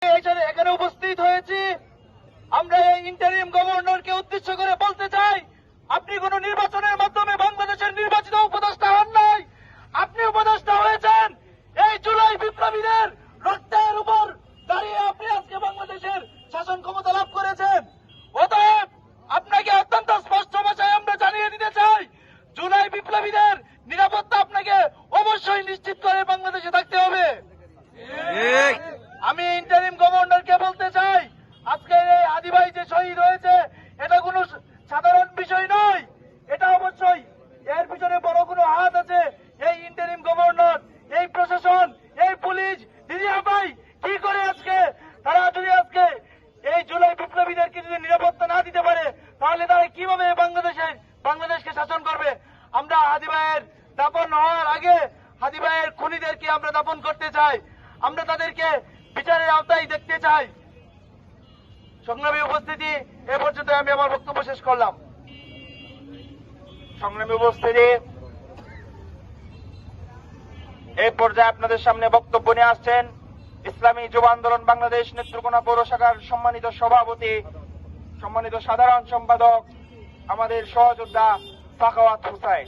এখানে উপস্থিত হয়েছি। আমরা এই ইন্টারিম গভর্নরকে উদ্দেশ্য করে বলতে চাই, আপনি কোন নির্বাচনের মাধ্যমে বাংলাদেশের নির্বাচিত উপদেষ্টা হন নাই, আপনি উপদেষ্টা হয়েছেন এই জুলাই বিপ্লবীদের রক্তের উপর দাঁড়িয়ে আপনি আজকে বাংলাদেশের শাসন ক্ষমতা লাভ করেছেন। অতএব আপনাকে অত্যন্ত স্পষ্ট ভাষায় আমরা জানিয়ে দিতে চাই, জুলাই বিপ্লবীদের নিরাপত্তা আপনাকে অবশ্যই নিশ্চিত করে বাংলাদেশে থাকতে হবে। আমি ইন্টারিম গভর্নরকে বলতে চাই, আজকের এই হাদি ভাই যে শহীদ হয়েছে এটা কোনো সাধারণ বিষয় নয়, এটা অবশ্যই এর পিছনে বড় কোনো হাত আছে। এই ইন্টারিম গভর্নর, এই প্রশাসন, এই পুলিশ দিদি ভাই কি করে আজকে তারা যদি আজকে এই জুলাই বিপ্লবীদেরকে যদি নিরাপত্তা না দিতে পারে, তাহলে তারা কিভাবে বাংলাদেশকে শাসন করবে। আমরা হাদি ভাইয়ের দাপন হওয়ার আগে হাদি ভাইয়ের খুনিদেরকে আমরা দাপন করতে চাই, আমরা তাদেরকে বিচারের আওতায় দেখতে চাই। সংগ্রামী উপস্থিতি, এ পর্যন্ত আমি আমার বক্তব্য শেষ করলাম। সংগ্রামী উপস্থিতি, এই পর্যায়ে আপনাদের সামনে বক্তব্য নিয়ে আসছেন ইসলামী যুব আন্দোলন বাংলাদেশ নেত্রকোনা পৌর শাখার সম্মানিত সভাপতি, সম্মানিত সাধারণ সম্পাদক, আমাদের সহযোদ্ধা সাখাওয়াত হোসাইন।